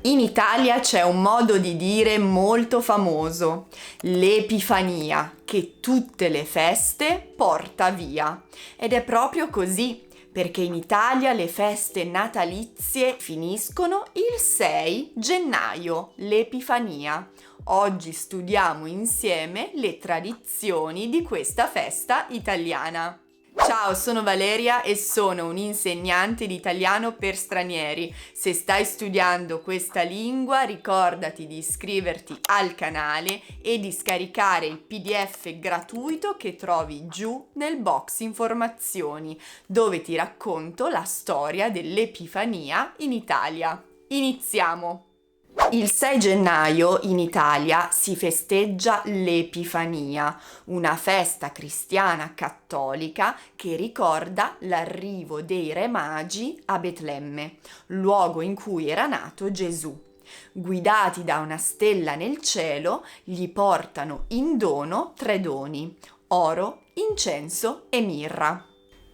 In Italia c'è un modo di dire molto famoso, l'Epifania, che tutte le feste porta via. Ed è proprio così, perché in Italia le feste natalizie finiscono il 6 gennaio, l'Epifania. Oggi studiamo insieme le tradizioni di questa festa italiana. Ciao, sono Valeria e sono un'insegnante di italiano per stranieri. Se stai studiando questa lingua, ricordati di iscriverti al canale e di scaricare il PDF gratuito che trovi giù nel box informazioni, dove ti racconto la storia dell'Epifania in Italia. Iniziamo! Il 6 gennaio in Italia si festeggia l'Epifania, una festa cristiana cattolica che ricorda l'arrivo dei Re Magi a Betlemme, luogo in cui era nato Gesù. Guidati da una stella nel cielo, gli portano in dono 3 doni: oro, incenso e mirra.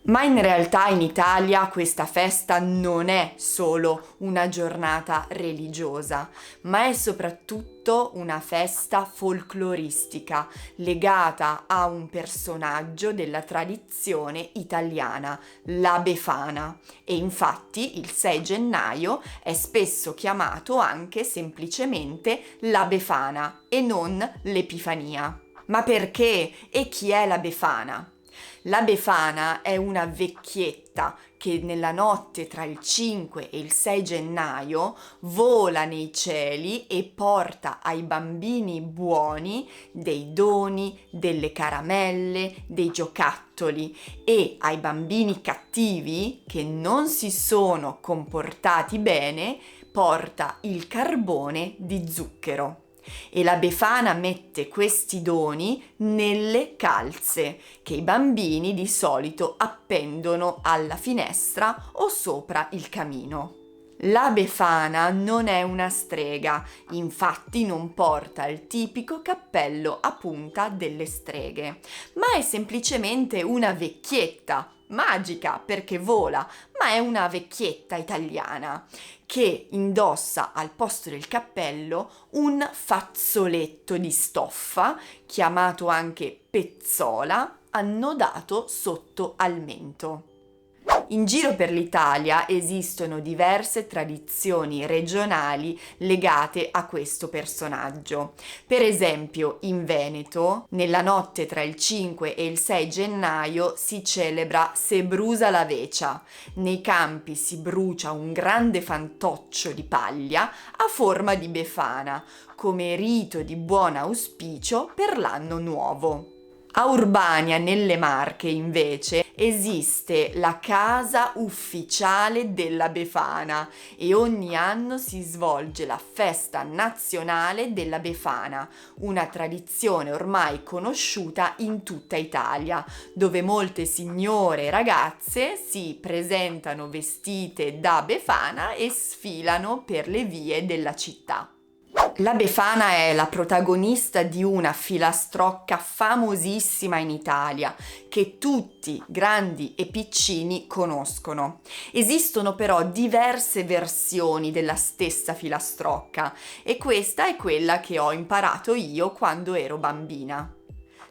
Ma in realtà in Italia questa festa non è solo una giornata religiosa, ma è soprattutto una festa folcloristica legata a un personaggio della tradizione italiana, la Befana. E infatti il 6 gennaio è spesso chiamato anche semplicemente la Befana e non l'Epifania. Ma perché? E chi è la Befana? La Befana è una vecchietta che nella notte tra il 5 e il 6 gennaio vola nei cieli e porta ai bambini buoni dei doni, delle caramelle, dei giocattoli, e ai bambini cattivi che non si sono comportati bene porta il carbone di zucchero. E la Befana mette questi doni nelle calze che i bambini di solito appendono alla finestra o sopra il camino. La Befana non è una strega, infatti non porta il tipico cappello a punta delle streghe, ma è semplicemente una vecchietta, magica perché vola, ma è una vecchietta italiana che indossa al posto del cappello un fazzoletto di stoffa, chiamato anche pezzola, annodato sotto al mento. In giro per l'Italia esistono diverse tradizioni regionali legate a questo personaggio. Per esempio, in Veneto, nella notte tra il 5 e il 6 gennaio si celebra Se brusa la vecia. Nei campi si brucia un grande fantoccio di paglia a forma di Befana, come rito di buon auspicio per l'anno nuovo. A Urbania, nelle Marche, invece, esiste la casa ufficiale della Befana e ogni anno si svolge la festa nazionale della Befana, una tradizione ormai conosciuta in tutta Italia, dove molte signore e ragazze si presentano vestite da Befana e sfilano per le vie della città. La Befana è la protagonista di una filastrocca famosissima in Italia che tutti, grandi e piccini, conoscono. Esistono però diverse versioni della stessa filastrocca e questa è quella che ho imparato io quando ero bambina.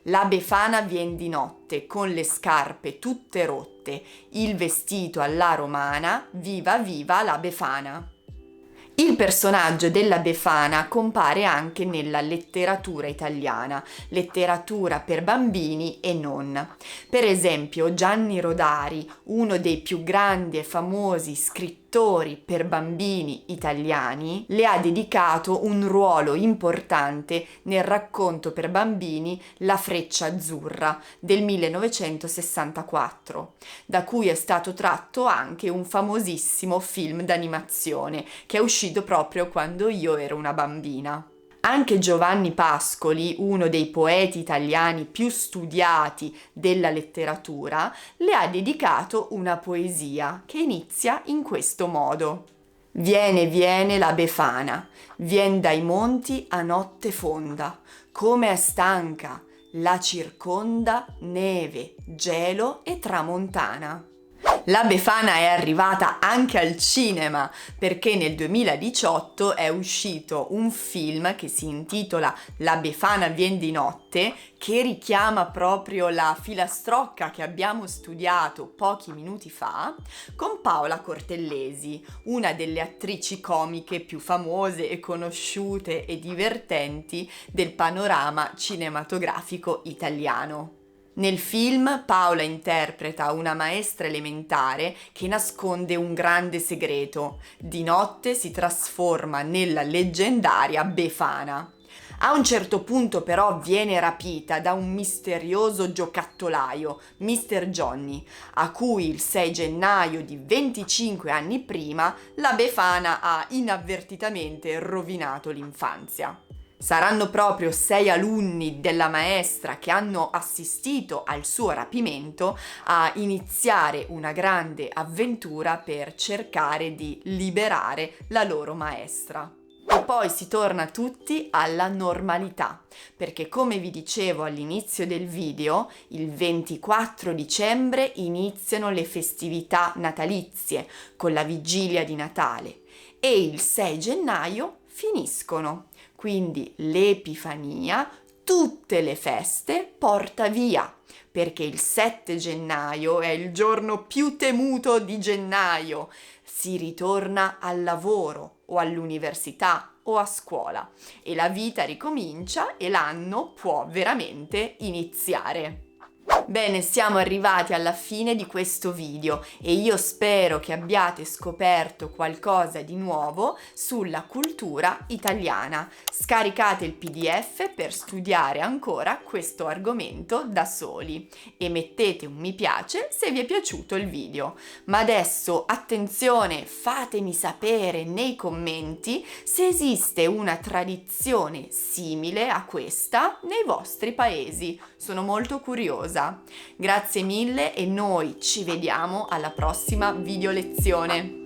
La Befana vien di notte con le scarpe tutte rotte, il vestito alla romana, viva viva la Befana. Il personaggio della Befana compare anche nella letteratura italiana, letteratura per bambini e non. Per esempio, Gianni Rodari, uno dei più grandi e famosi scrittori per bambini italiani, le ha dedicato un ruolo importante nel racconto per bambini La Freccia Azzurra del 1964, da cui è stato tratto anche un famosissimo film d'animazione che è uscito proprio quando io ero una bambina. Anche Giovanni Pascoli, uno dei poeti italiani più studiati della letteratura, le ha dedicato una poesia che inizia in questo modo. Viene, viene la Befana, vien dai monti a notte fonda, come è stanca, la circonda neve, gelo e tramontana. La Befana è arrivata anche al cinema perché nel 2018 è uscito un film che si intitola La Befana vien di notte, che richiama proprio la filastrocca che abbiamo studiato pochi minuti fa, con Paola Cortellesi, una delle attrici comiche più famose e conosciute e divertenti del panorama cinematografico italiano. Nel film Paola interpreta una maestra elementare che nasconde un grande segreto. Di notte si trasforma nella leggendaria Befana. A un certo punto però viene rapita da un misterioso giocattolaio, Mr. Johnny, a cui il 6 gennaio di 25 anni prima la Befana ha inavvertitamente rovinato l'infanzia. Saranno proprio 6 alunni della maestra che hanno assistito al suo rapimento a iniziare una grande avventura per cercare di liberare la loro maestra. E poi si torna tutti alla normalità, perché come vi dicevo all'inizio del video, il 24 dicembre iniziano le festività natalizie con la vigilia di Natale e il 6 gennaio finiscono. Quindi l'Epifania, tutte le feste, porta via, perché il 7 gennaio è il giorno più temuto di gennaio. Si ritorna al lavoro o all'università o a scuola e la vita ricomincia e l'anno può veramente iniziare. Bene, siamo arrivati alla fine di questo video e io spero che abbiate scoperto qualcosa di nuovo sulla cultura italiana. Scaricate il PDF per studiare ancora questo argomento da soli e mettete un mi piace se vi è piaciuto il video. Ma adesso, attenzione, fatemi sapere nei commenti se esiste una tradizione simile a questa nei vostri paesi. Sono molto curiosa. Grazie mille e noi ci vediamo alla prossima video lezione.